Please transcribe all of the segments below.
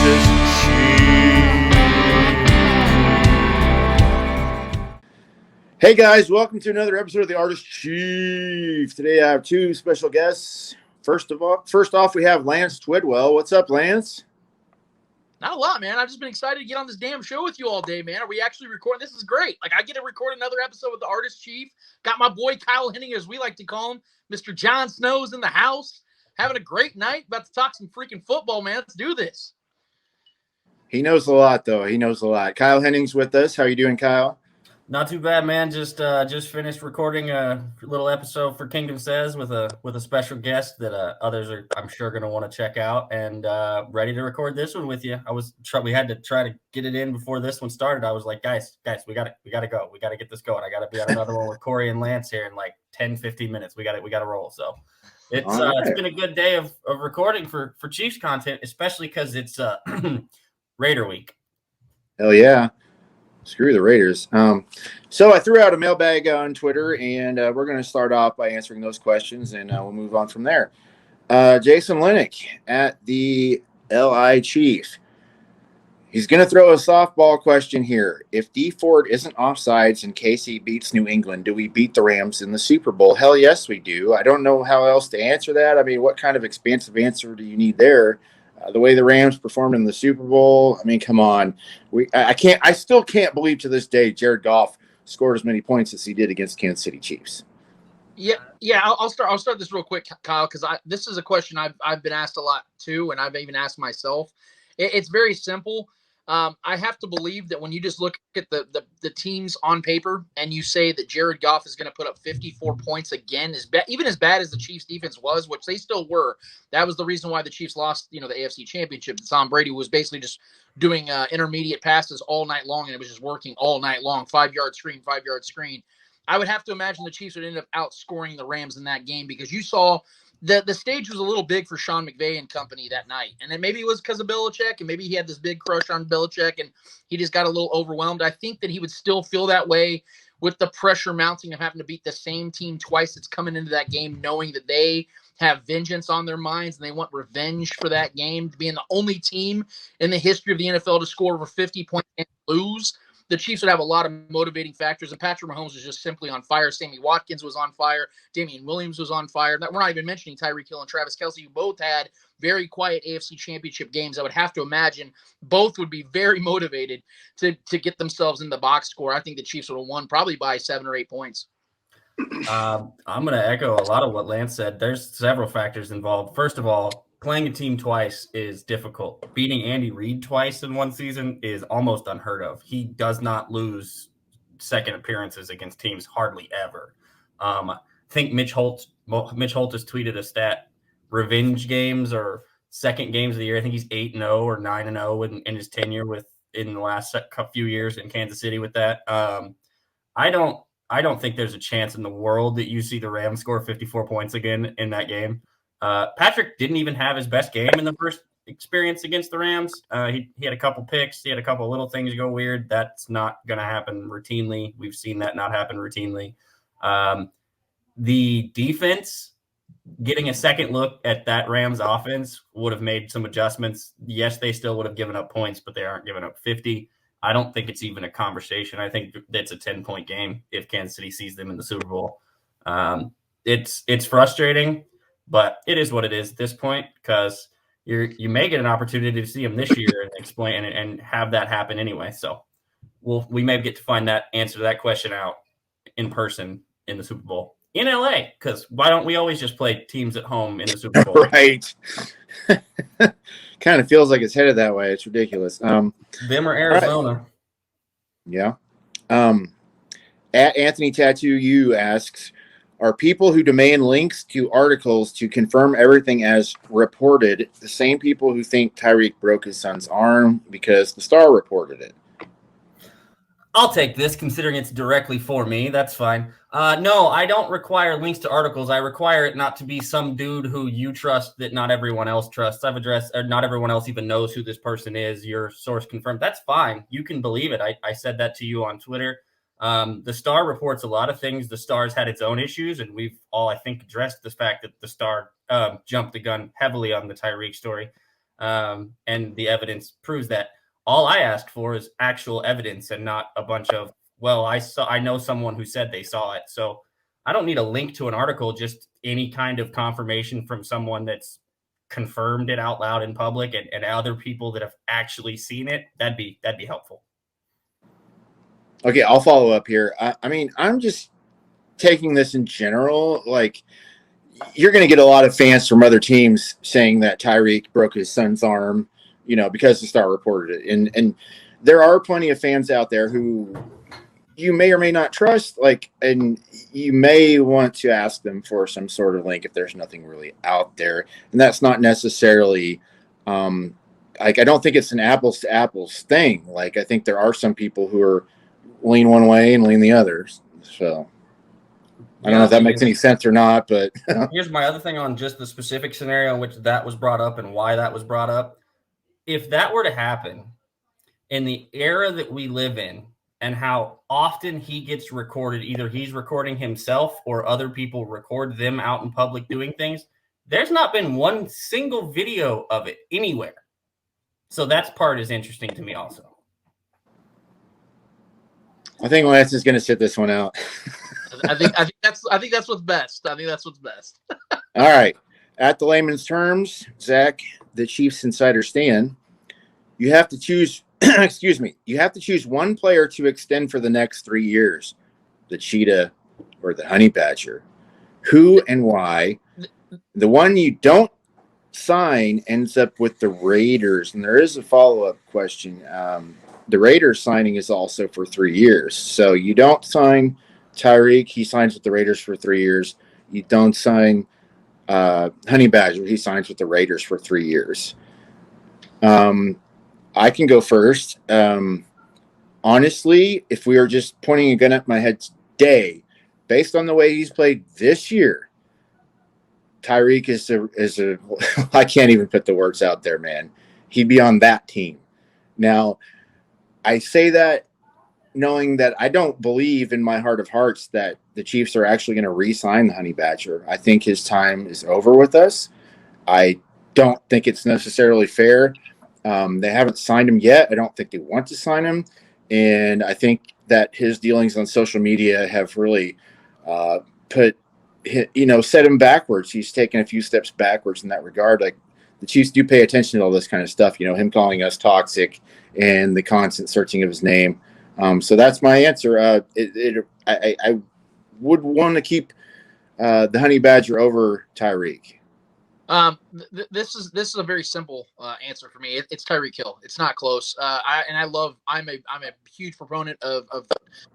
Artist Chief. Hey guys, welcome to another episode of the Artist Chief. Today I have two special guests. First off, we have Lance Twidwell. What's up, Lance? Not a lot, man. I've just been excited to get on this damn show with you all day, man. Are we actually recording? This is great. Like, I get to record another episode with the Artist Chief. Got my boy Kyle Henning, as we like to call him. Mr. Jon Snow's in the house. Having a great night. About to talk some freaking football, man. Let's do this. He knows a lot, though. He knows a lot. Kyle Henning's with us. How you doing, Kyle? Not too bad, man. Just finished recording a little episode for Kingdom Says with a special guest that others are, I'm sure, going to want to check out, and ready to record this one with you. We had to try to get it in before this one started. I was like, guys, we got to go. We got to get this going. I got to be on another one with Corey and Lance here in like 10, 15 minutes. We got to roll. So it's been a good day of recording for Chiefs content, especially because it's Raider week. Hell yeah. Screw the Raiders. So I threw out a mailbag on Twitter, and we're going to start off by answering those questions, and we'll move on from there. Jason Linick at the LI Chief. He's going to throw a softball question here. If Dee Ford isn't offsides and KC beats New England, do we beat the Rams in the Super Bowl? Hell yes, we do. I don't know how else to answer that. I mean, what kind of expansive answer do you need there? The way the Rams performed in the Super Bowl, I mean, come on. I still can't believe to this day Jared Goff scored as many points as he did against Kansas City Chiefs. Yeah. I'll start this real quick, Kyle, because this is a question I've been asked a lot too, and I've even asked myself. It's very simple. I have to believe that when you just look at the teams on paper and you say that Jared Goff is going to put up 54 points again, even as bad as the Chiefs defense was, which they still were, that was the reason why the Chiefs lost, the AFC Championship. Tom Brady was basically just doing intermediate passes all night long, and it was just working all night long. 5-yard screen, 5-yard screen. I would have to imagine the Chiefs would end up outscoring the Rams in that game because you saw the stage was a little big for Sean McVay and company that night. And then maybe it was because of Belichick, and maybe he had this big crush on Belichick, and he just got a little overwhelmed. I think that he would still feel that way with the pressure mounting of having to beat the same team twice that's coming into that game, knowing that they have vengeance on their minds and they want revenge for that game, being the only team in the history of the NFL to score over 50 points and lose. The Chiefs would have a lot of motivating factors, and Patrick Mahomes was just simply on fire. Sammy Watkins was on fire. Damian Williams was on fire. We're not even mentioning Tyreek Hill and Travis Kelce, who both had very quiet AFC Championship games. I would have to imagine both would be very motivated to get themselves in the box score. I think the Chiefs would have won probably by 7 or 8 points. I'm going to echo a lot of what Lance said. There's several factors involved. First of all, playing a team twice is difficult. Beating Andy Reid twice in one season is almost unheard of. He does not lose second appearances against teams hardly ever. I think Mitch Holt has tweeted a stat: revenge games or second games of the year. I think he's 8-0 or 9-0 in his tenure in the last few years in Kansas City with that. I don't think there's a chance in the world that you see the Rams score 54 points again in that game. Patrick didn't even have his best game in the first experience against the Rams. He had a couple picks. He had a couple little things go weird. That's not going to happen routinely. We've seen that not happen routinely. The defense getting a second look at that Rams offense would have made some adjustments. Yes, they still would have given up points, but they aren't giving up 50. I don't think it's even a conversation. I think that's a 10-point game if Kansas City sees them in the Super Bowl. It's frustrating, but it is what it is at this point because you may get an opportunity to see them this year and explain and have that happen anyway. So we may get to find that answer to that question out in person in the Super Bowl in LA, because why don't we always just play teams at home in the Super Bowl? Right. Kind of feels like it's headed that way. It's ridiculous. Them or Arizona. Right. Yeah. At Anthony Tattoo U asks, are people who demand links to articles to confirm everything as reported the same people who think Tyreek broke his son's arm because the Star reported it? I'll take this, considering it's directly for me. That's fine. No, I don't require links to articles. I require it not to be some dude who you trust that not everyone else trusts. I've addressed, or not everyone else even knows who this person is. Your source confirmed. That's fine. You can believe it. I said that to you on Twitter. The Star reports a lot of things. The Star's had its own issues, and we've all, I think, addressed the fact that the Star jumped the gun heavily on the Tyreek story. And the evidence proves that. All I asked for is actual evidence and not a bunch of, well, I know someone who said they saw it. So I don't need a link to an article, just any kind of confirmation from someone that's confirmed it out loud in public and other people that have actually seen it. That'd be helpful. Okay, I'll follow up here. I mean, I'm just taking this in general. Like, you're going to get a lot of fans from other teams saying that Tyreek broke his son's arm, because the Star reported it. And there are plenty of fans out there who you may or may not trust, and you may want to ask them for some sort of link if there's nothing really out there. And that's not necessarily, I don't think it's an apples to apples thing. I think there are some people who are lean one way and lean the other. So I don't know if that makes any sense or not, but here's my other thing on just the specific scenario in which that was brought up and why that was brought up. If that were to happen in the era that we live in and how often he gets recorded, either he's recording himself or other people record them out in public doing things, there's not been one single video of it anywhere. So that part is interesting to me also. I think Lance is going to sit this one out. I think that's what's best. I think that's what's best. All right. At the layman's terms, Zach, the Chiefs insider Stan, you have to choose, you have to choose one player to extend for the next 3 years, the Cheetah or the Honey Badger. Who and why? The one you don't sign ends up with the Raiders. And there is a follow-up question. The Raiders signing is also for 3 years. So you don't sign Tyreek, he signs with the Raiders for 3 years. You don't sign Honey Badger, he signs with the Raiders for 3 years. I can go first. Honestly, if we are just pointing a gun at my head today, based on the way he's played this year, Tyreek is a I can't even put the words out there, man. He'd be on that team. Now, I say that knowing that I don't believe in my heart of hearts that the Chiefs are actually going to re-sign the Honey Badger. I think his time is over with us. I don't think it's necessarily fair. They haven't signed him yet. I don't think they want to sign him. And I think that his dealings on social media have really set him backwards. He's taken a few steps backwards in that regard. Like, the Chiefs do pay attention to all this kind of stuff, him calling us toxic and the constant searching of his name. So that's my answer. I would want to keep the Honey Badger over Tyreek. This is a very simple answer for me. It's Tyreek Hill. It's not close. I'm a huge proponent of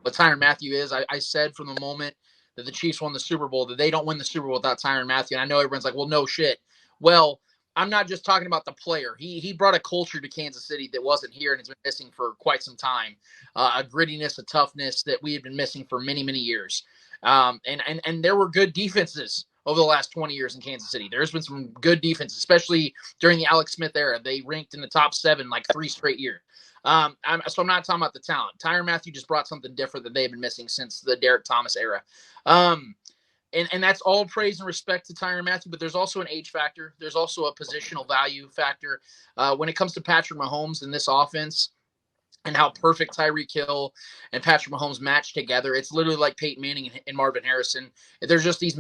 what Tyrann Mathieu is. I said from the moment that the Chiefs won the Super Bowl that they don't win the Super Bowl without Tyrann Mathieu. And I know everyone's like, well, no shit. Well, I'm not just talking about the player. He brought a culture to Kansas City that wasn't here and has been missing for quite some time. A grittiness, a toughness that we had been missing for many, many years. And there were good defenses over the last 20 years in Kansas City. There's been some good defense, especially during the Alex Smith era. They ranked in the top 7 like 3 straight years. So I'm not talking about the talent. Tyrann Mathieu just brought something different that they've been missing since the Derek Thomas era. And that's all praise and respect to Tyrann Mathieu, but there's also an age factor. There's also a positional value factor. When it comes to Patrick Mahomes and this offense and how perfect Tyreek Hill and Patrick Mahomes match together, it's literally like Peyton Manning and Marvin Harrison. There's just these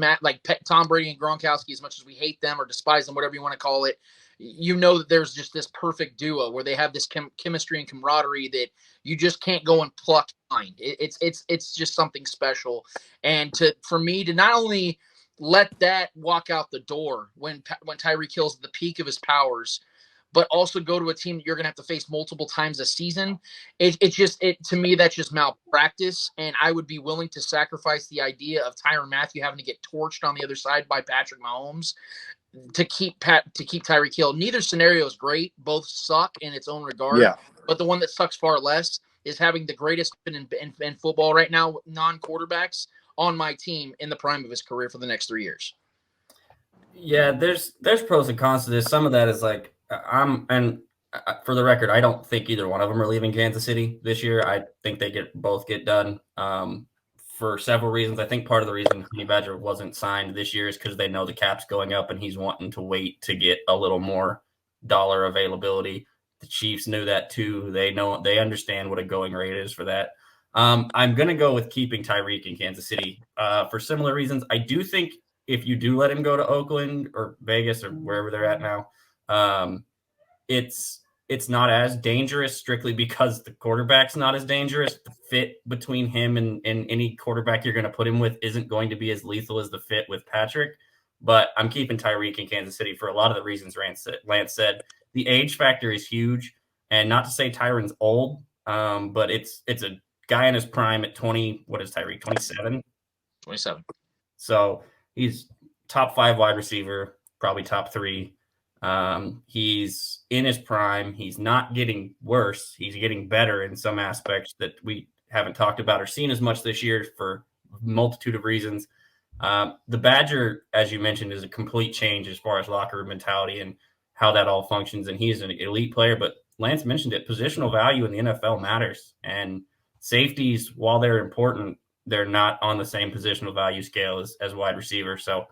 Tom Brady and Gronkowski, as much as we hate them or despise them, whatever you want to call it, that there's just this perfect duo where they have this chemistry and camaraderie that you just can't go and pluck behind. It's just something special. And for me to not only let that walk out the door when Tyreek Hill's at the peak of his powers, but also go to a team that you're going to have to face multiple times a season. To me, that's just malpractice. And I would be willing to sacrifice the idea of Tyrann Mathieu having to get torched on the other side by Patrick Mahomes to keep Tyreek Hill. Neither scenario is great. Both suck in its own regard. Yeah. But the one that sucks far less is having the greatest in football right now, non-quarterbacks, on my team in the prime of his career for the next 3 years. Yeah, there's pros and cons to this. Some of that is like, for the record, I don't think either one of them are leaving Kansas City this year. I think they both get done for several reasons. I think part of the reason Honey Badger wasn't signed this year is because they know the cap's going up and he's wanting to wait to get a little more dollar availability. The Chiefs knew that too. They understand what a going rate is for that. I'm going to go with keeping Tyreek in Kansas City for similar reasons. I do think if you do let him go to Oakland or Vegas or wherever they're at now, it's not as dangerous strictly because the quarterback's not as dangerous. The fit between him and any quarterback you're going to put him with isn't going to be as lethal as the fit with Patrick. But I'm keeping Tyreek in Kansas City for a lot of the reasons Lance said. The age factor is huge, and not to say Tyron's old, but it's a guy in his prime at 20. What is Tyreek? 27. 27. So he's top 5 wide receiver, probably top 3. He's in his prime. He's not getting worse. He's getting better in some aspects that we haven't talked about or seen as much this year for a multitude of reasons. The Badger, as you mentioned, is a complete change as far as locker room mentality and how that all functions. And he's an elite player, but Lance mentioned it. Positional value in the NFL matters, and safeties, while they're important, they're not on the same positional value scale as wide receiver. So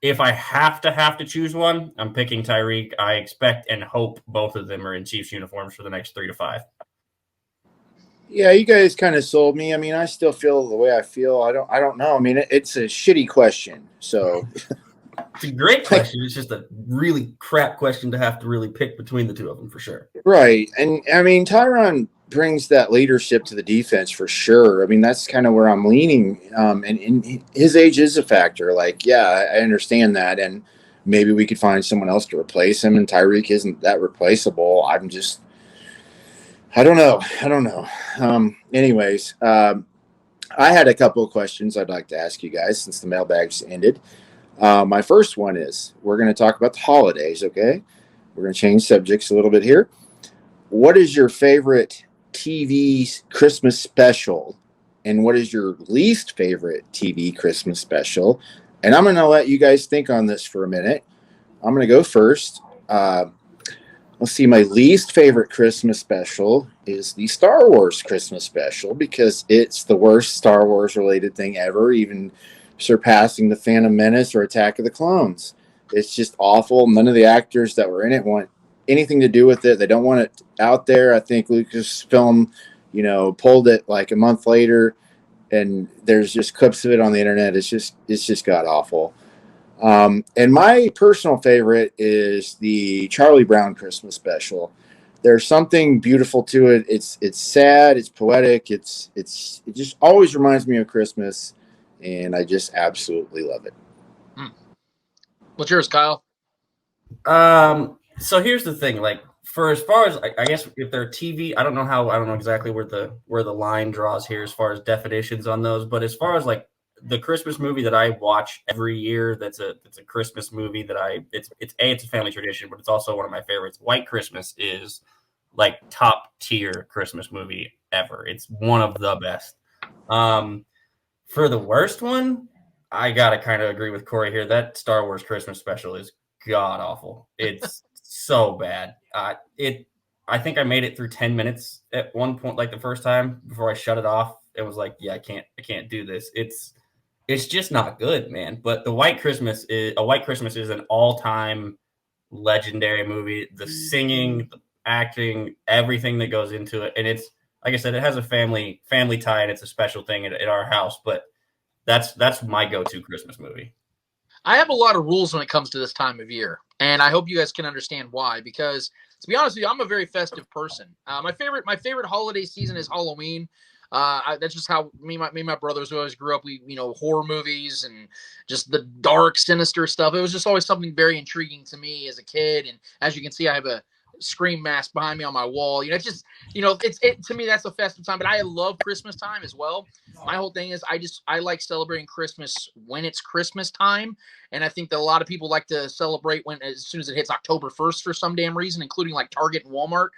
if I have to choose one, I'm picking Tyreek. I expect and hope both of them are in Chiefs uniforms for the next 3 to 5. Yeah, you guys kind of sold me. I mean, I still feel the way I feel. I don't know. I mean, it's a shitty question. So it's a great question. It's just a really crap question to have to really pick between the two of them for sure. Right. And I mean, Tyron brings that leadership to the defense for sure. I mean, that's kind of where I'm leaning. And his age is a factor. Like, yeah, I understand that. And maybe we could find someone else to replace him. And Tyreek isn't that replaceable. I don't know. Anyways, I had a couple of questions I'd like to ask you guys since the mailbags ended. My first one is, we're going to talk about the holidays, okay? We're going to change subjects a little bit here. What is your favorite TV Christmas special? And what is your least favorite TV Christmas special? And I'm going to let you guys think on this for a minute. I'm going to go first. Let's see, my least favorite Christmas special is the Star Wars Christmas special because it's the worst Star Wars related thing ever, even surpassing the Phantom Menace or Attack of the Clones. It's just awful. None of the actors that were in it want anything to do with it. They don't want it out there. I think Lucasfilm, pulled it like a month later, and there's just clips of it on the internet. It's just god awful. And my personal favorite is the Charlie Brown Christmas special. There's something beautiful to it. It's sad. It's poetic. It just always reminds me of Christmas, and I just absolutely love it. What's yours, Kyle? So here's the thing. Like, for as far as I guess if they're TV, I don't know exactly where the line draws here as far as definitions on those. But as far as like the Christmas movie that I watch every year, that's a Christmas movie that it's a family tradition, but it's also one of my favorites. White Christmas is like top tier Christmas movie ever. It's one of the best. For the worst one, I gotta kind of agree with Corey here. That Star Wars Christmas special is god awful. It's so bad. I think I made it through 10 minutes at one point, like the first time before I shut it off. It was like, yeah, I can't do this. It's just not good, man. But the White Christmas is an all-time legendary movie. The singing, the acting, everything that goes into it, and it's like I said, it has a family tie, and it's a special thing at our house. But that's my go-to Christmas movie. I have a lot of rules when it comes to this time of year, and I hope you guys can understand why. Because to be honest with you, I'm a very festive person. My favorite holiday season is Halloween. That's just how me and my brothers who always grew up. We, horror movies and just the dark, sinister stuff. It was just always something very intriguing to me as a kid. And as you can see, I have a Scream mask behind me on my wall. It's just, to me, that's a festive time. But I love Christmas time as well. My whole thing is I like celebrating Christmas when it's Christmas time. And I think that a lot of people like to celebrate as soon as it hits October 1st for some damn reason, including like Target and Walmart.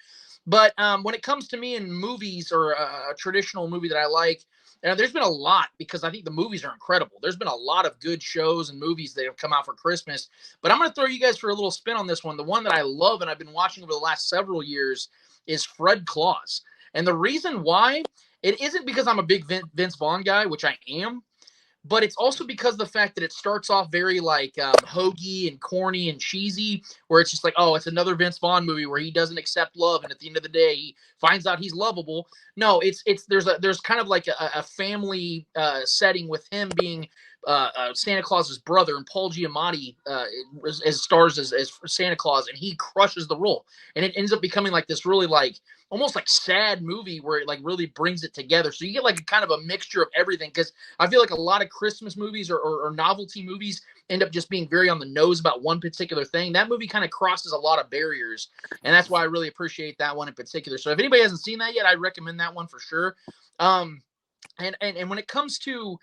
But when it comes to me in movies or a traditional movie that I like, there's been a lot because I think the movies are incredible. There's been a lot of good shows and movies that have come out for Christmas. But I'm going to throw you guys for a little spin on this one. The one that I love and I've been watching over the last several years is Fred Claus. And the reason why, it isn't because I'm a big Vince Vaughn guy, which I am, but it's also because of the fact that it starts off very like hokey and corny and cheesy, where it's just like, oh, it's another Vince Vaughn movie where he doesn't accept love, and at the end of the day, he finds out he's lovable. No, there's kind of like a family setting with him being Santa Claus's brother, and Paul Giamatti as stars as Santa Claus, and he crushes the role, and it ends up becoming like this really like almost like sad movie where it like really brings it together. So you get like a kind of a mixture of everything, because I feel like a lot of Christmas movies or novelty movies end up just being very on the nose about one particular thing. That movie kind of crosses a lot of barriers, and that's why I really appreciate that one in particular. So if anybody hasn't seen that yet, I'd recommend that one for sure. And when it comes to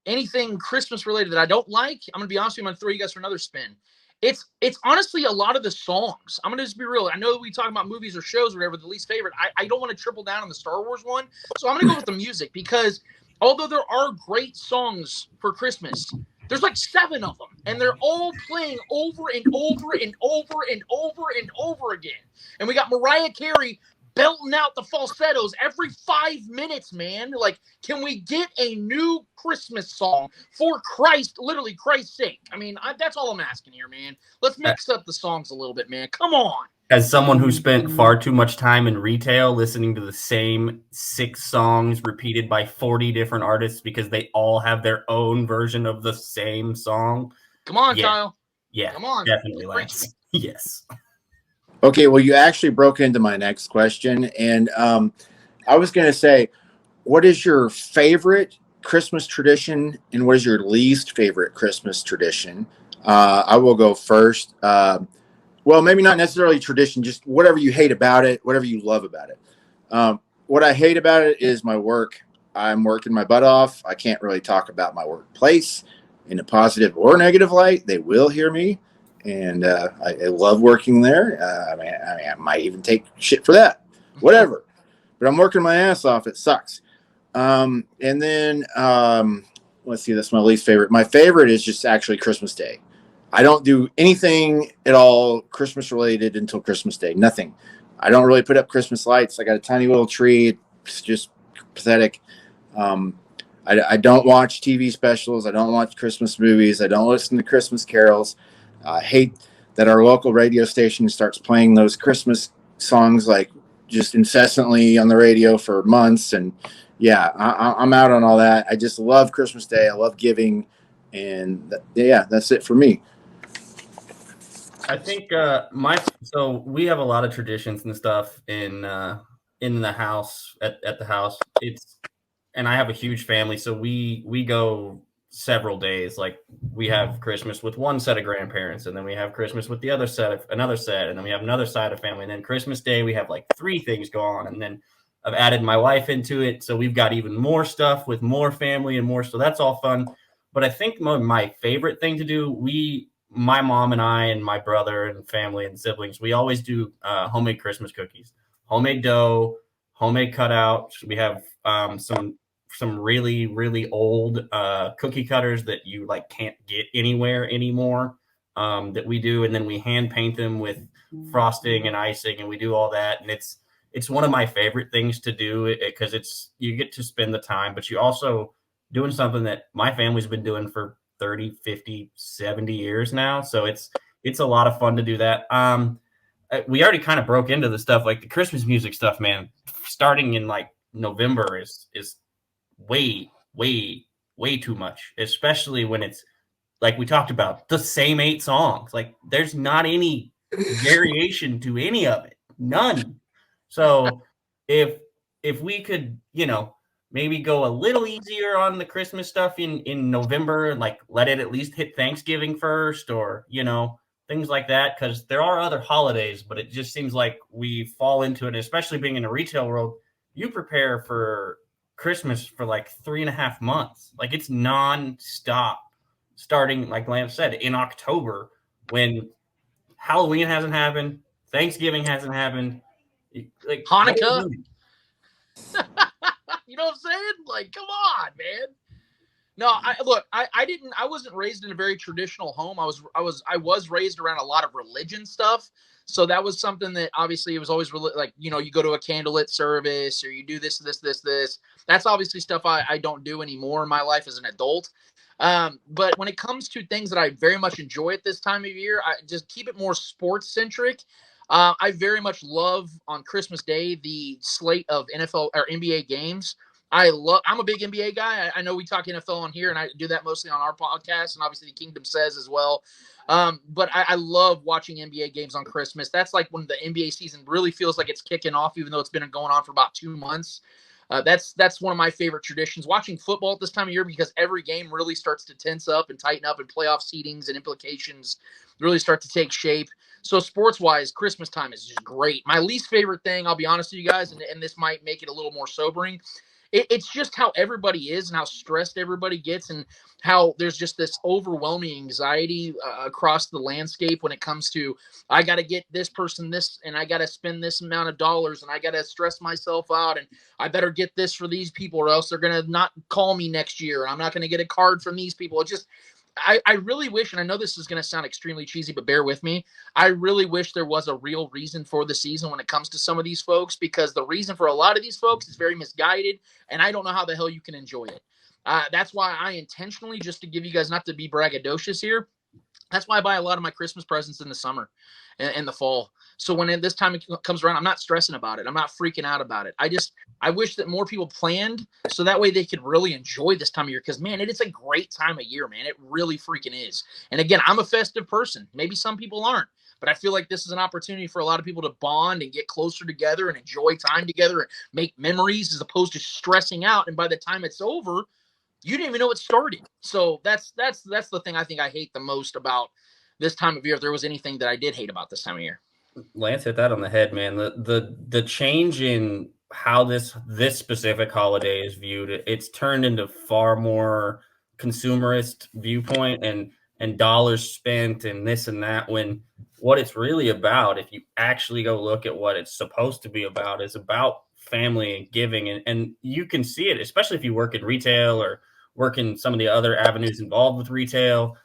anything Christmas related that I don't like, I'm gonna be honest with you, I'm gonna throw you guys for another spin. It's honestly a lot of the songs. I'm gonna just be real. I know we talk about movies or shows or whatever, the least favorite. I don't want to triple down on the Star Wars one, so I'm gonna go with the music, because although there are great songs for Christmas, there's like 7 of them, and they're all playing over and over and over and over and over again. And we got Mariah Carey belting out the falsettos every 5 minutes, man. Like, can we get a new Christmas song for Christ, literally Christ's sake? I mean, that's all I'm asking here, man. Let's mix up the songs a little bit, man. Come on. As someone who spent far too much time in retail listening to the same 6 songs repeated by 40 different artists because they all have their own version of the same song. Come on, Kyle. Yeah, come on. Definitely, Lance. Yes. Okay, well, you actually broke into my next question, and I was going to say, what is your favorite Christmas tradition, and what is your least favorite Christmas tradition? I will go first. Well, maybe not necessarily tradition, just whatever you hate about it, whatever you love about it. What I hate about it is my work. I'm working my butt off. I can't really talk about my workplace in a positive or negative light. They will hear me. And I love working there. I mean, I might even take shit for that, whatever. But I'm working my ass off. It sucks. And then let's see. That's my least favorite. My favorite is just actually Christmas Day. I don't do anything at all Christmas related until Christmas Day. Nothing. I don't really put up Christmas lights. I got a tiny little tree. It's just pathetic. I don't watch TV specials. I don't watch Christmas movies. I don't listen to Christmas carols. I hate that our local radio station starts playing those Christmas songs like just incessantly on the radio for months. And yeah, I'm out on all that. I just love Christmas Day. I love giving. And that's it for me. I think so we have a lot of traditions and stuff in the house at the house. And I have a huge family, so we go several days. Like, we have Christmas with one set of grandparents, and then we have Christmas with the other set, another set, and then we have another side of family, and then Christmas Day we have like 3 things go on, and then I've added my wife into it, so we've got even more stuff with more family and more, so that's all fun. But I think my favorite thing to do, my mom and I and my brother and family and siblings, we always do homemade Christmas cookies, homemade dough, homemade cutouts. We have some really, really old cookie cutters that you like can't get anywhere anymore that we do. And then we hand paint them with frosting and icing, and we do all that. And it's one of my favorite things to do, because you get to spend the time, but you also doing something that my family's been doing for 30, 50, 70 years now. So it's a lot of fun to do that. We already kind of broke into the stuff, like the Christmas music stuff, man, starting in like November is way, way, way too much, especially when it's like we talked about, the same 8 songs. Like, there's not any variation to any of it. None. So if we could, maybe go a little easier on the Christmas stuff in November, like let it at least hit Thanksgiving first, or, things like that. Because there are other holidays, but it just seems like we fall into it, especially being in the retail world. You prepare for Christmas for like 3.5 months. Like, it's non-stop, starting, like Lance said, in October, when Halloween hasn't happened, Thanksgiving hasn't happened, like Hanukkah. You know what I'm saying? Like, come on, man. No, I wasn't raised in a very traditional home. I was raised around a lot of religion stuff. So that was something that obviously it was always like, you go to a candlelit service or you do this. That's obviously stuff I don't do anymore in my life as an adult. But when it comes to things that I very much enjoy at this time of year, I just keep it more sports centric. I very much love on Christmas Day the slate of NFL or NBA games. I'm a big NBA guy. I know we talk NFL on here, and I do that mostly on our podcast, and obviously the Kingdom Says as well. But I love watching NBA games on Christmas. That's like when the NBA season really feels like it's kicking off, even though it's been going on for about 2 months. That's one of my favorite traditions. Watching football at this time of year, because every game really starts to tense up and tighten up, and playoff seedings and implications really start to take shape. So sports-wise, Christmas time is just great. My least favorite thing, I'll be honest with you guys, and this might make it a little more sobering, it's just how everybody is and how stressed everybody gets, and how there's just this overwhelming anxiety across the landscape when it comes to, I got to get this person this, and I got to spend this amount of dollars, and I got to stress myself out, and I better get this for these people or else they're going to not call me next year. I'm not going to get a card from these people. It just, I really wish, and I know this is going to sound extremely cheesy, but bear with me. I really wish there was a real reason for the season when it comes to some of these folks, because the reason for a lot of these folks is very misguided, and I don't know how the hell you can enjoy it. That's why I intentionally, just to give you guys, not to be braggadocious here, that's why I buy a lot of my Christmas presents in the summer and the fall. So when this time comes around, I'm not stressing about it. I'm not freaking out about it. I wish that more people planned so that way they could really enjoy this time of year. Because, man, it is a great time of year, man. It really freaking is. And, again, I'm a festive person. Maybe some people aren't. But I feel like this is an opportunity for a lot of people to bond and get closer together and enjoy time together and make memories as opposed to stressing out. And by the time it's over, you didn't even know it started. So that's the thing I think I hate the most about this time of year, if there was anything that I did hate about this time of year. Lance hit that on the head, man. The change in how this specific holiday is viewed, it's turned into far more consumerist viewpoint and dollars spent and this and that, when what it's really about, if you actually go look at what it's supposed to be about, is about family and giving. And you can see it, especially if you work in retail or work in some of the other avenues involved with retail.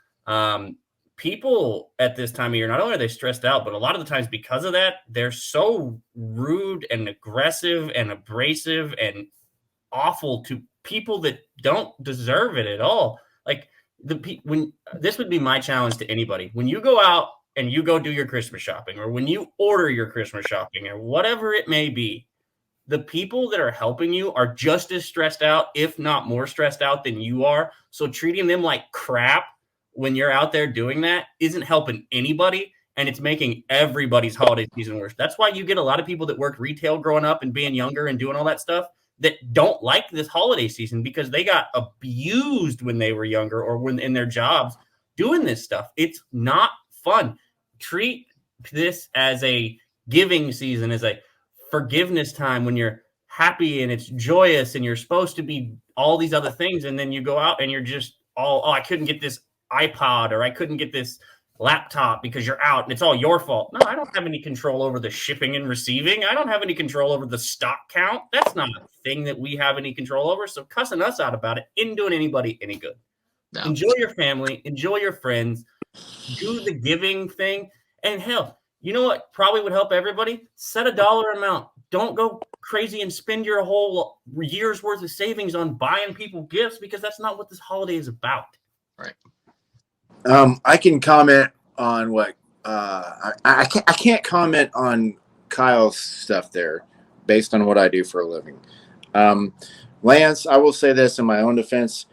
People at this time of year, not only are they stressed out, but a lot of the times because of that, they're so rude and aggressive and abrasive and awful to people that don't deserve it at all. Like when this would be my challenge to anybody, when you go out and you go do your Christmas shopping, or when you order your Christmas shopping, or whatever it may be, the people that are helping you are just as stressed out, if not more stressed out than you are. So treating them like crap when you're out there doing that isn't helping anybody, and it's making everybody's holiday season worse. That's why you get a lot of people that worked retail growing up and being younger and doing all that stuff that don't like this holiday season, because they got abused when they were younger or when in their jobs doing this stuff. It's not fun. Treat this as a giving season, as a forgiveness time when you're happy and it's joyous and you're supposed to be all these other things. And then you go out and you're just I couldn't get this iPod, or I couldn't get this laptop because you're out and it's all your fault. No, I don't have any control over the shipping and receiving. I don't have any control over the stock count. That's not a thing that we have any control over. So cussing us out about it isn't doing anybody any good. No. Enjoy your family, enjoy your friends, do the giving thing. And hell, you know what probably would help everybody? Set a dollar amount. Don't go crazy and spend your whole year's worth of savings on buying people gifts, because that's not what this holiday is about. Right. I can comment on what I can't comment on Kyle's stuff there based on what I do for a living. Lance, I will say this in my own defense.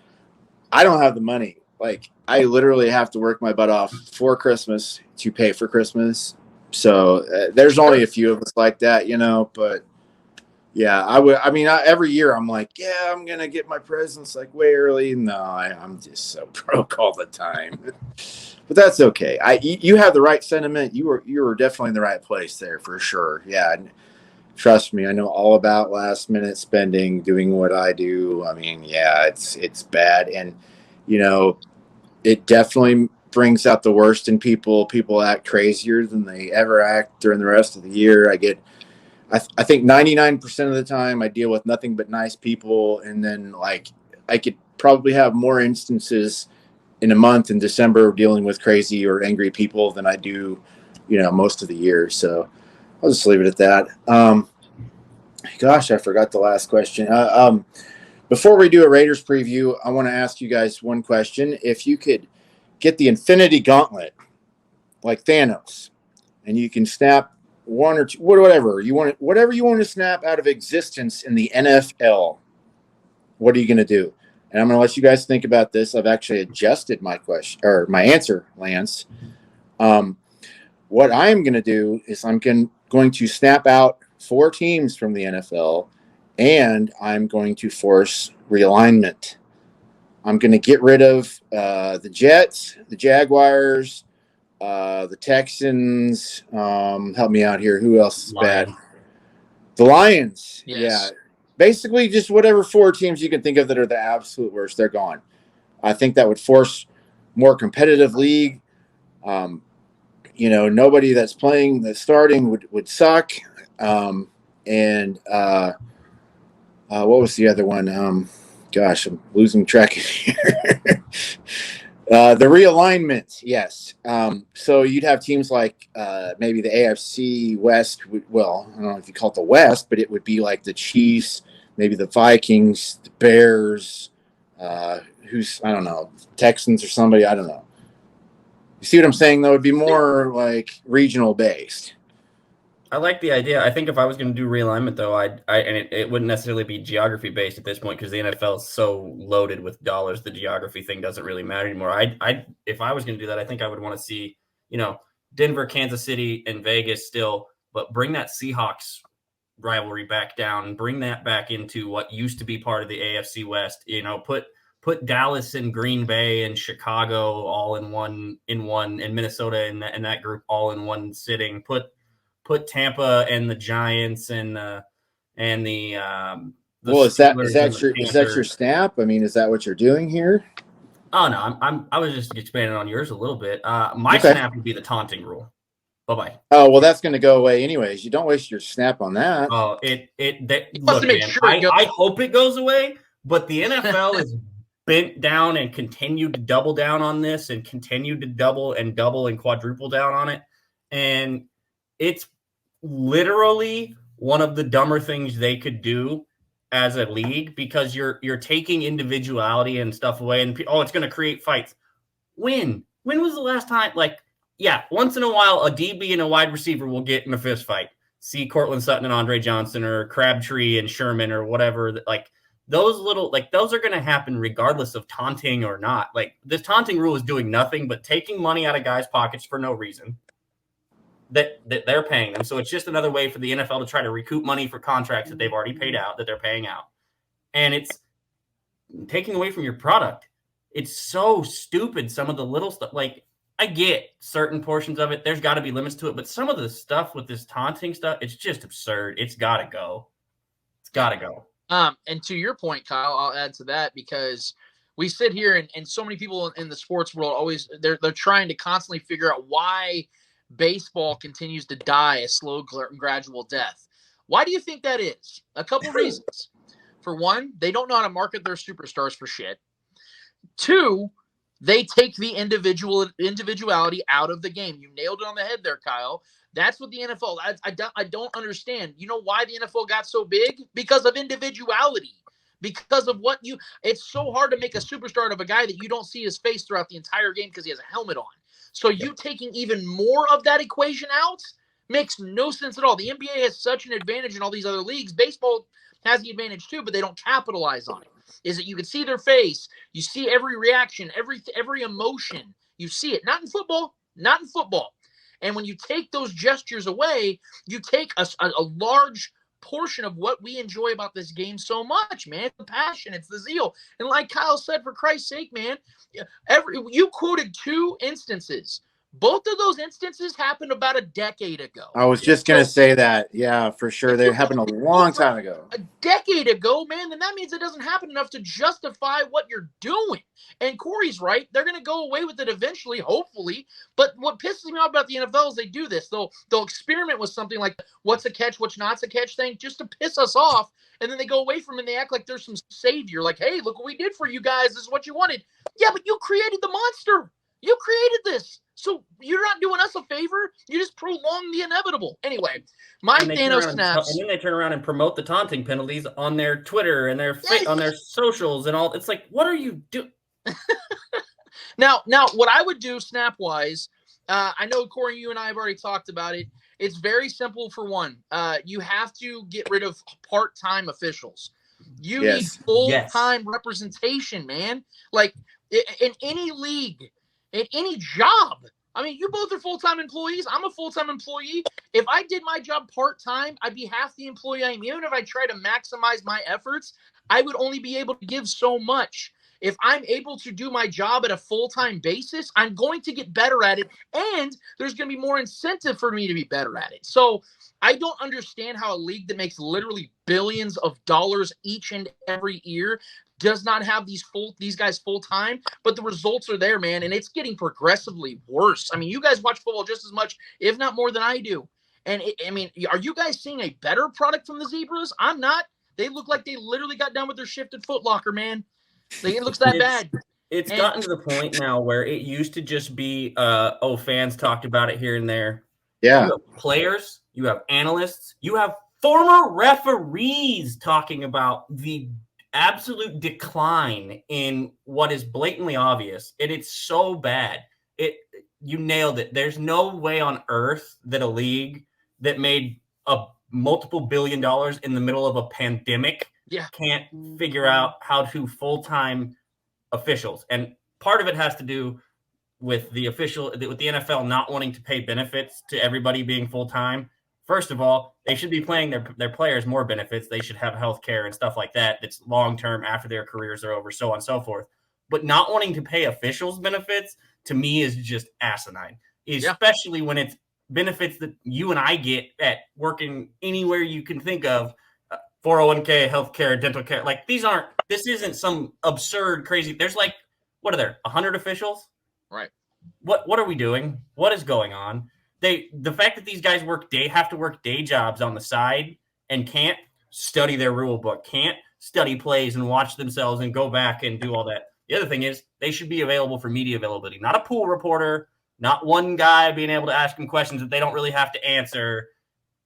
I don't have the money. Like, I literally have to work my butt off for Christmas to pay for Christmas. So there's only a few of us like that, but yeah, every year I'm like, yeah, I'm going to get my presents like way early. No, I'm just so broke all the time, but that's okay. You have the right sentiment. You were definitely in the right place there for sure. Yeah. Trust me. I know all about last minute spending, doing what I do. I mean, yeah, it's bad. And, it definitely brings out the worst in people. People act crazier than they ever act during the rest of the year. I think 99% of the time I deal with nothing but nice people. And then I could probably have more instances in a month in December dealing with crazy or angry people than I do, most of the year. So I'll just leave it at that. Gosh, I forgot the last question. Before we do a Raiders preview, I want to ask you guys one question. If you could get the Infinity Gauntlet, like Thanos, and you can snap one or two, whatever you want to snap out of existence in the NFL, what are you going to do? And I'm going to let you guys think about this. I've actually adjusted my question or my answer, Lance. What I'm going to do is I'm going to snap out 4 teams from the NFL, and I'm going to force realignment. I'm going to get rid of the Jets, the Jaguars, the Texans. Help me out here. Who else is bad? The Lions. Yes. Yeah. Basically, just whatever 4 teams you can think of that are the absolute worst, they're gone. I think that would force more competitive league. Nobody that's starting would suck. What was the other one? Gosh, I'm losing track of here. The realignment, yes. So you'd have teams like maybe the AFC West. I don't know if you call it the West, but it would be like the Chiefs, maybe the Vikings, the Bears, I don't know, Texans or somebody. I don't know. You see what I'm saying, though? It'd be more like regional based. I like the idea. I think if I was going to do realignment, though, it wouldn't necessarily be geography based at this point because the NFL is so loaded with dollars. The geography thing doesn't really matter anymore. If I was going to do that, I think I would want to see, Denver, Kansas City, and Vegas still, but bring that Seahawks rivalry back down, bring that back into what used to be part of the AFC West. Put Dallas and Green Bay and Chicago all in one, and Minnesota and that group all in one sitting. Put Tampa and the Giants and the well, is that your snap? I mean, is that what you're doing here? Oh no, I was just expanding on yours a little bit. My snap would be the taunting rule. Bye-bye. Oh, well, that's going to go away anyways. You don't waste your snap on that. Oh, look, man, I hope it goes away, but the NFL is bent down and continued to double down on this and continued to double and quadruple down on it. And it's literally one of the dumber things they could do as a league because you're taking individuality and stuff away and it's going to create fights. When was the last time? Once in a while, a DB and a wide receiver will get in a fist fight. See Cortland Sutton and Andre Johnson or Crabtree and Sherman or whatever. Those are going to happen regardless of taunting or not. This taunting rule is doing nothing but taking money out of guys' pockets for no reason that they're paying them. So it's just another way for the NFL to try to recoup money for contracts that they've already paid out, that they're paying out. And it's taking away from your product. It's so stupid. Some of the little stuff, I get certain portions of it. There's got to be limits to it. But some of the stuff with this taunting stuff, it's just absurd. It's got to go. It's got to go. And to your point, Kyle, I'll add to that because we sit here and so many people in the sports world always they're trying to constantly figure out why baseball continues to die a slow, gradual death. Why do you think that is? A couple reasons. For one, they don't know how to market their superstars for shit. 2, they take the individuality out of the game. You nailed it on the head there, Kyle. That's what the NFL. I don't understand. You know why the NFL got so big? Because of individuality. Because of it's so hard to make a superstar of a guy that you don't see his face throughout the entire game because he has a helmet on. So you taking even more of that equation out makes no sense at all. The NBA has such an advantage in all these other leagues. Baseball has the advantage too, but they don't capitalize on it. Is that you can see their face, you see every reaction, every emotion. You see it. Not in football. And when you take those gestures away, you take a large portion of what we enjoy about this game so much, man. The passion, it's the zeal. And like Kyle said, for Christ's sake, man, you quoted 2 instances Both of those instances happened about a decade ago. I was just going to say that. Yeah, for sure. They happened a long time ago. A decade ago, man, then that means it doesn't happen enough to justify what you're doing. And Corey's right. They're going to go away with it eventually, hopefully. But what pisses me off about the NFL is they do this. They'll experiment with something like what's a catch, what's not a catch thing just to piss us off. And then they go away from it and they act like there's some savior. Like, hey, look what we did for you guys. This is what you wanted. Yeah, but you created the monster. You created this. So you're not doing us a favor. You just prolong the inevitable. Anyway, my Thanos snaps. And then they turn around and promote the taunting penalties on their Twitter and on their socials and all. It's like, what are you doing? Now, what I would do snap-wise, I know, Corey, you and I have already talked about it. It's very simple for one. You have to get rid of part-time officials. You need full-time representation, man. Like, in any league, in any job. I mean, you both are full-time employees. I'm a full-time employee. If I did my job part-time, I'd be half the employee I am. Even if I try to maximize my efforts, I would only be able to give so much. If I'm able to do my job at a full-time basis, I'm going to get better at it, and there's going to be more incentive for me to be better at it. So I don't understand how a league that makes literally billions of dollars each and every year does not have these guys full-time, but the results are there, man, and it's getting progressively worse. I mean, you guys watch football just as much, if not more than I do. And, are you guys seeing a better product from the Zebras? I'm not. They look like they literally got done with their shift at Foot Locker, man. It looks that bad. It's gotten to the point now where it used to just be, fans talked about it here and there. Yeah. You have players, you have analysts, you have former referees talking about the absolute decline in what is blatantly obvious. And it's so bad. You nailed it. There's no way on earth that a league that made a multiple $1 billion in the middle of a pandemic can't figure out how to full-time officials. And part of it has to do with the NFL not wanting to pay benefits to everybody being full-time. First of all, they should be paying their players more benefits. They should have health care and stuff like that. That's long-term after their careers are over, so on and so forth. But not wanting to pay officials benefits, to me, is just asinine, especially when it's benefits that you and I get at working anywhere you can think of, 401k, health care, dental care. Like, this isn't some absurd, crazy. There's like, what are there, 100 officials? Right. What are we doing? What is going on? The fact that these guys have to work day jobs on the side and can't study their rule book, can't study plays and watch themselves and go back and do all that. The other thing is they should be available for media availability, not a pool reporter, not one guy being able to ask them questions that they don't really have to answer.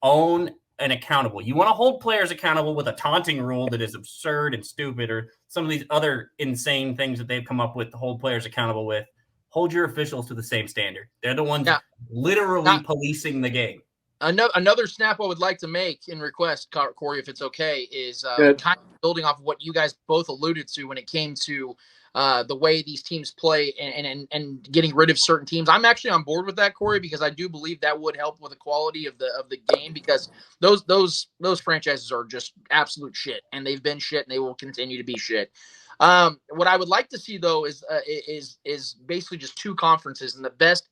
Own and accountable. You want to hold players accountable with a taunting rule that is absurd and stupid, or some of these other insane things that they've come up with to hold players accountable with. Hold your officials to the same standard. They're the ones literally policing the game. Another snap I would like to make and request, Corey, if it's okay, is kind of building off of what you guys both alluded to when it came to the way these teams play and getting rid of certain teams. I'm actually on board with that, Corey, because I do believe that would help with the quality of the game, because those franchises are just absolute shit, and they've been shit and they will continue to be shit. What I would like to see, though, is basically just two conferences and the best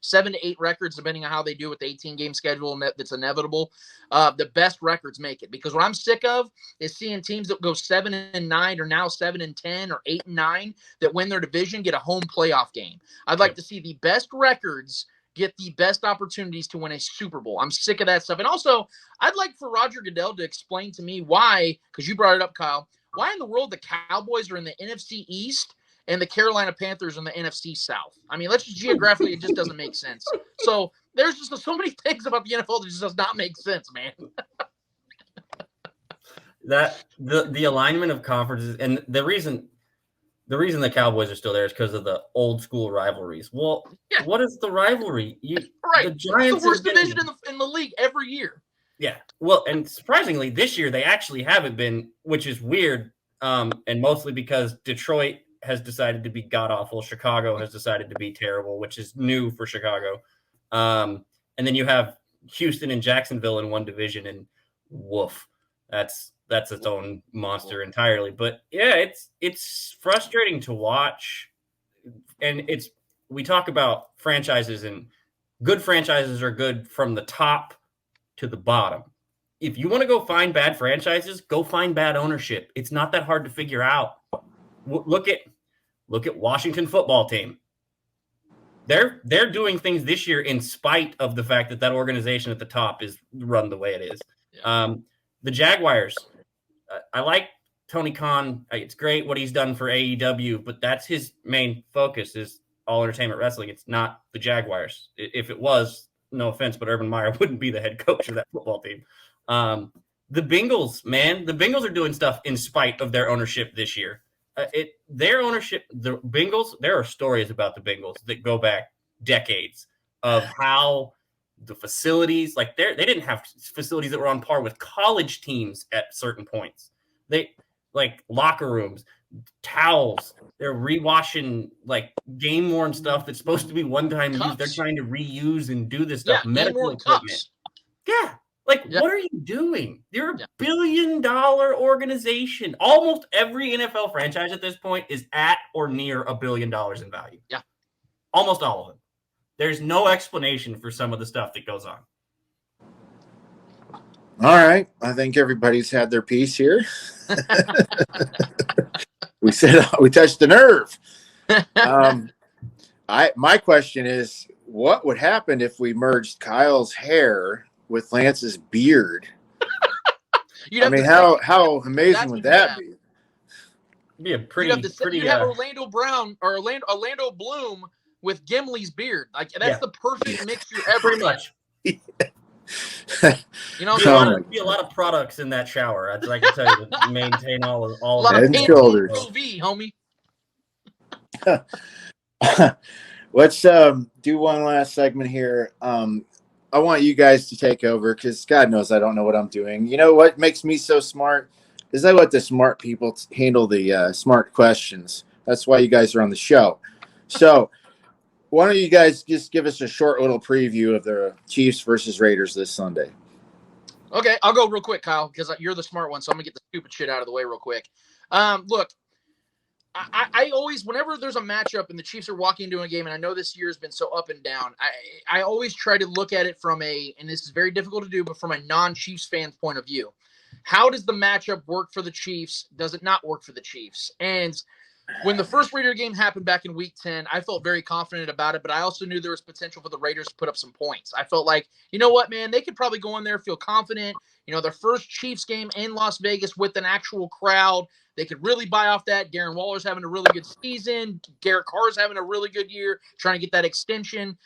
7 to 8 records, depending on how they do with the 18-game schedule, and that's inevitable. The best records make it, because what I'm sick of is seeing teams that go 7-9 or now 7-10 or 8-9 that win their division get a home playoff game. I'd like to see the best records get the best opportunities to win a Super Bowl. I'm sick of that stuff. And also, I'd like for Roger Goodell to explain to me why, because you brought it up, Kyle, why in the world the Cowboys are in the NFC East and the Carolina Panthers in the NFC South. I mean, let's just geographically, it just doesn't make sense. So there's just so many things about the NFL that just does not make sense, man. That the alignment of conferences, and the reason the Cowboys are still there is because of the old school rivalries. Well, what is the rivalry? The Giants, it's the worst division in the league every year. Yeah. Well, and surprisingly, this year they actually haven't been, which is weird, and mostly because Detroit has decided to be god-awful. Chicago has decided to be terrible, which is new for Chicago. And then you have Houston and Jacksonville in one division, and woof. That's its own monster entirely. But, yeah, it's frustrating to watch, and it's we talk about franchises, and good franchises are good from the top to the bottom. If you want to go find bad franchises, go find bad ownership. It's not that hard to figure out. Look at Washington football team. They're doing things this year in spite of the fact that organization at the top is run the way it is. Yeah. The Jaguars, I like Tony Khan. It's great what he's done for AEW, but that's his main focus is All Entertainment Wrestling. It's not the Jaguars. If it was, no offense, but Urban Meyer wouldn't be the head coach of that football team. The Bengals, man, the Bengals are doing stuff in spite of their ownership this year. Their ownership, the Bengals, there are stories about the Bengals that go back decades of how the facilities, like they didn't have facilities that were on par with college teams at certain points. They like locker rooms, towels, they're rewashing like game worn stuff that's supposed to be one time use. They're trying to reuse and do this stuff. Medical equipment. Cups. Yeah. What are you doing? You're a $1 billion organization. Almost every NFL franchise at this point is at or near $1 billion in value. Yeah. Almost all of them. There's no explanation for some of the stuff that goes on. All right. I think everybody's had their piece here. We touched the nerve. My question is, what would happen if we merged Kyle's hair with Lance's beard? I mean, how amazing would that be? It'd be a pretty. You'd have Orlando Brown or Orlando Bloom with Gimli's beard. Like that's the perfect mixture ever. Pretty much. You know, there'd be a lot of products in that shower. I can tell you to maintain all a lot of of head and shoulders. homie. Let's do one last segment here. I want you guys to take over because God knows I don't know what I'm doing. You know what makes me so smart is I let the smart people handle the smart questions. That's why you guys are on the show. So why don't you guys just give us a short little preview of the Chiefs versus Raiders this Sunday? Okay, I'll go real quick, Kyle, because you're the smart one, so I'm going to get the stupid shit out of the way real quick. Look, I always, whenever there's a matchup and the Chiefs are walking into a game, and I know this year has been so up and down, I always try to look at it from and this is very difficult to do, but from a non-Chiefs fan's point of view. How does the matchup work for the Chiefs? Does it not work for the Chiefs? And when the first Raider game happened back in Week 10, I felt very confident about it, but I also knew there was potential for the Raiders to put up some points. I felt like, you know what, man, they could probably go in there, feel confident. You know, their first Chiefs game in Las Vegas with an actual crowd. They could really buy off that. Darren Waller's having a really good season. Derek Carr's having a really good year, trying to get that extension.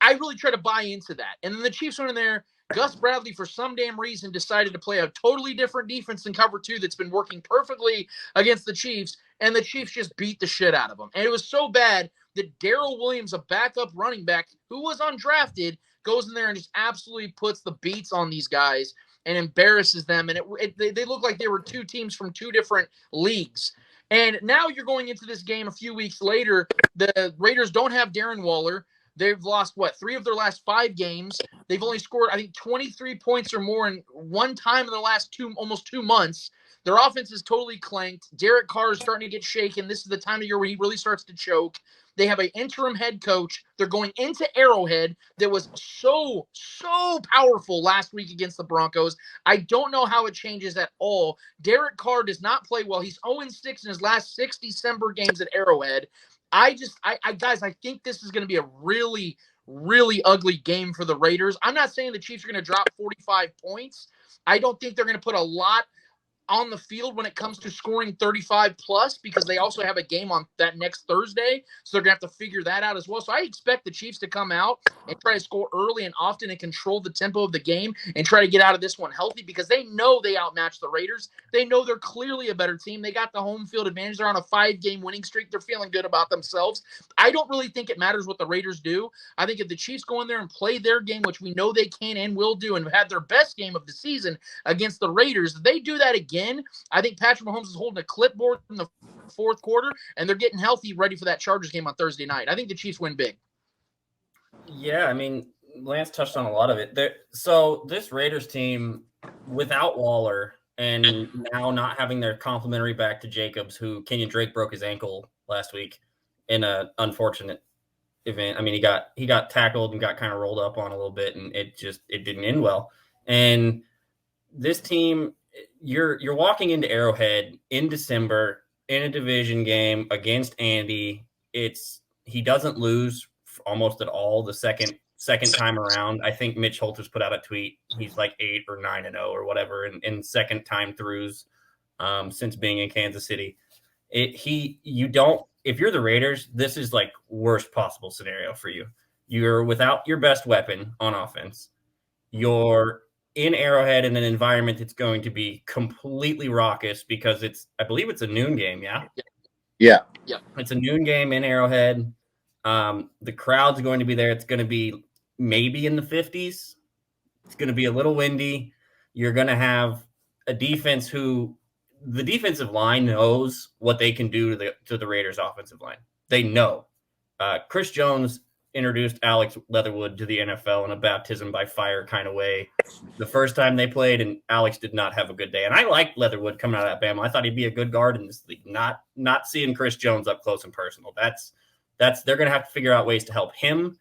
I really try to buy into that. And then the Chiefs went in there. Gus Bradley, for some damn reason, decided to play a totally different defense than cover 2 that's been working perfectly against the Chiefs, and the Chiefs just beat the shit out of them. And it was so bad that Darrell Williams, a backup running back who was undrafted, goes in there and just absolutely puts the beats on these guys and embarrasses them. And they look like they were two teams from two different leagues. And now you're going into this game a few weeks later. The Raiders don't have Darren Waller. They've lost, 3 of their last 5 games. They've only scored, I think, 23 points or more in one time in the last almost 2 months. Their offense is totally clanked. Derek Carr is starting to get shaken. This is the time of year where he really starts to choke. They have an interim head coach. They're going into Arrowhead that was so powerful last week against the Broncos. I don't know how it changes at all. Derek Carr does not play well. He's 0-6 in his last 6 December games at Arrowhead. Guys, I think this is going to be a really, really ugly game for the Raiders. I'm not saying the Chiefs are going to drop 45 points. I don't think they're going to put a lot on the field when it comes to scoring 35 plus because they also have a game on that next Thursday. So they're going to have to figure that out as well. So I expect the Chiefs to come out and try to score early and often and control the tempo of the game and try to get out of this one healthy because they know they outmatch the Raiders. They know they're clearly a better team. They got the home field advantage. They're on a 5-game winning streak. They're feeling good about themselves. I don't really think it matters what the Raiders do. I think if the Chiefs go in there and play their game, which we know they can and will do, and have had their best game of the season against the Raiders, if they do that again, I think Patrick Mahomes is holding a clipboard in the fourth quarter, and they're getting healthy, ready for that Chargers game on Thursday night. I think the Chiefs win big. Yeah, I mean, Lance touched on a lot of it. So this Raiders team, without Waller and now not having their complimentary back to Jacobs, who Kenyon Drake broke his ankle last week in an unfortunate event. I mean, he got tackled and got kind of rolled up on a little bit, and it didn't end well. And this team, you're walking into Arrowhead in December in a division game against Andy. He doesn't lose almost at all the second time around. I think Mitch Holters put out a tweet. He's like 8 or 9-0 or whatever in second time throughs since being in Kansas City. If you're the Raiders, this is like worst possible scenario for you. You're without your best weapon on offense. You're in Arrowhead in an environment that's going to be completely raucous because I believe it's a noon game. Yeah. Yeah. It's a noon game in Arrowhead. The crowd's going to be there. It's going to be maybe in the 50s. It's going to be a little windy. You're going to have a defense the defensive line knows what they can do to the Raiders offensive line. They know. Chris Jones introduced Alex Leatherwood to the NFL in a baptism by fire kind of way the first time they played, and Alex did not have a good day. And I liked Leatherwood coming out of Alabama. I thought he'd be a good guard in this league. Not seeing Chris Jones up close and personal. They're going to have to figure out ways to help him.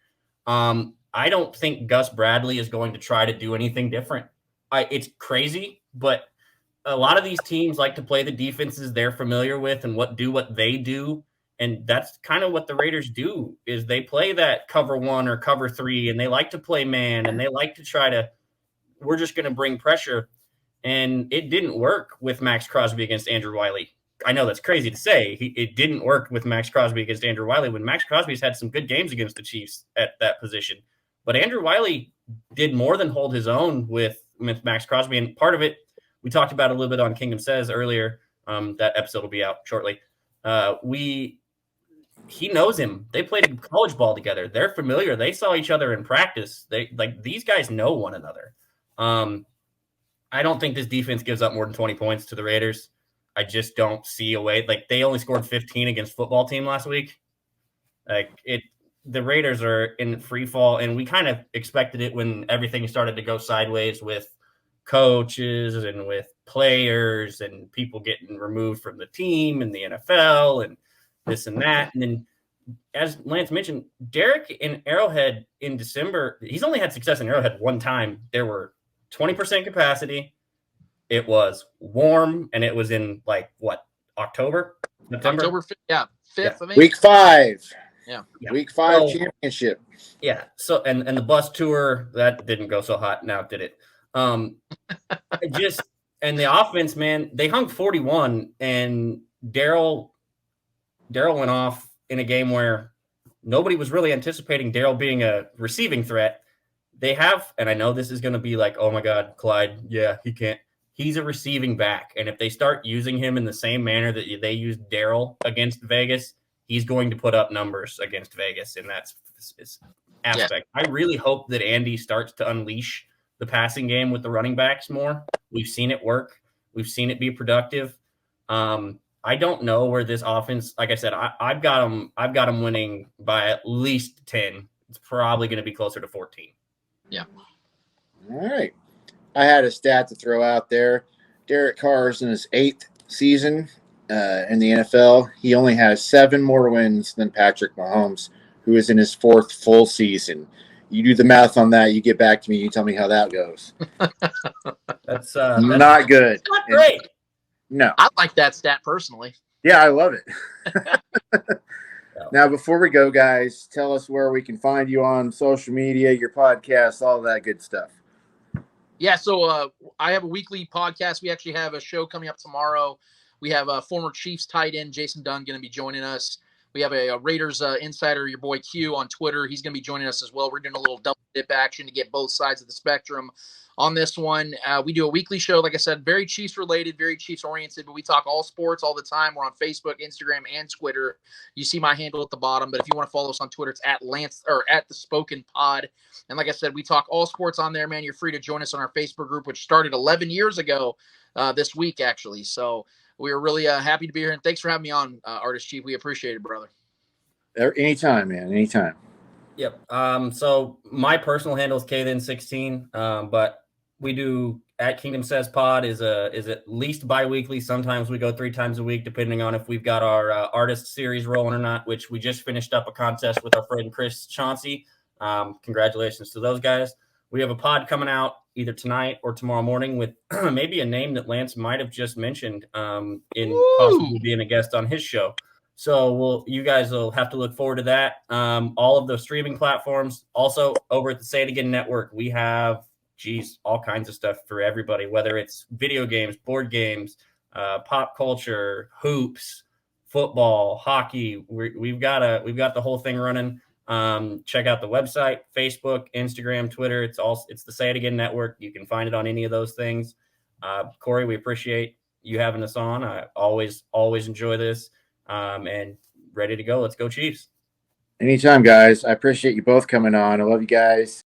I don't think Gus Bradley is going to try to do anything different. It's crazy, but a lot of these teams like to play the defenses they're familiar with and what they do. And that's kind of what the Raiders do is they play that cover 1 or cover 3, and they like to play man, and they like to we're just going to bring pressure. And it didn't work with Max Crosby against Andrew Wiley. I know that's crazy to say. It didn't work with Max Crosby against Andrew Wiley when Max Crosby's had some good games against the Chiefs at that position. But Andrew Wiley did more than hold his own with Max Crosby. And part of it, we talked about a little bit on Kingdom Says earlier. That episode will be out shortly. He knows him. They played college ball together. They're familiar. They saw each other in practice. These guys know one another. I don't think this defense gives up more than 20 points to the Raiders. I just don't see a way. They only scored 15 against football team last week. The Raiders are in free fall, and we kind of expected it when everything started to go sideways with coaches and with players and people getting removed from the team and the NFL and this and that. And then, as Lance mentioned, Derek in Arrowhead in December, he's only had success in Arrowhead one time. There were 20% capacity. It was warm, and it was in October? September? October 5th, yeah. 5th of Week 5. Yeah. Week 5 championship. Yeah. So and the bus tour, that didn't go so hot now, did it? And the offense, man, they hung 41, and Daryl went off in a game where nobody was really anticipating Daryl being a receiving threat. They have, and I know this is going to be like, oh my God, Clyde, yeah, he can't. He's a receiving back, and if they start using him in the same manner that they used Daryl against Vegas, he's going to put up numbers against Vegas in that aspect. Yeah. I really hope that Andy starts to unleash the passing game with the running backs more. We've seen it work. We've seen it be productive. I don't know where this offense, like I said, I've got them winning by at least 10. It's probably going to be closer to 14. Yeah. All right. I had a stat to throw out there. Derek Carr is in his 8th season in the NFL. He only has 7 more wins than Patrick Mahomes, who is in his 4th full season. You do the math on that. You get back to me. You tell me how that goes. That's not good. Not great. No. I like that stat personally. Yeah, I love it. Now, before we go, guys, tell us where we can find you on social media, your podcast, all that good stuff. Yeah, so I have a weekly podcast. We actually have a show coming up tomorrow. We have a former Chiefs tight end, Jason Dunn, going to be joining us. We have a Raiders insider, your boy Q, on Twitter. He's going to be joining us as well. We're doing a little double dip action to get both sides of the spectrum on this one. We do a weekly show, like I said, very Chiefs related, very Chiefs oriented, but we talk all sports all the time. We're on Facebook, Instagram, and Twitter. You see my handle at the bottom, but if you want to follow us on Twitter, it's at Lance or at the Spoken Pod. And like I said, we talk all sports on there, man. You're free to join us on our Facebook group, which started 11 years ago this week, actually. So we are really happy to be here. And thanks for having me on, Artist Chief. We appreciate it, brother. Anytime, man. Anytime. Yep. So my personal handle is KThen16, but we do at Kingdom Says Pod is at least bi-weekly. Sometimes we go 3 times a week, depending on if we've got our artist series rolling or not, which we just finished up a contest with our friend Chris Chauncey. Congratulations to those guys. We have a pod coming out either tonight or tomorrow morning with maybe a name that Lance might have just mentioned in possibly being a guest on his show. So you guys will have to look forward to that. All of the streaming platforms. Also, over at the Say It Again Network, we have all kinds of stuff for everybody, whether it's video games, board games, pop culture, hoops, football, hockey. We've got the whole thing running. Check out the website, Facebook, Instagram, Twitter. It's the Say It Again Network. You can find it on any of those things. Corey, we appreciate you having us on. I always enjoy this. And ready to go. Let's go Chiefs. Anytime, guys. I appreciate you both coming on. I love you guys.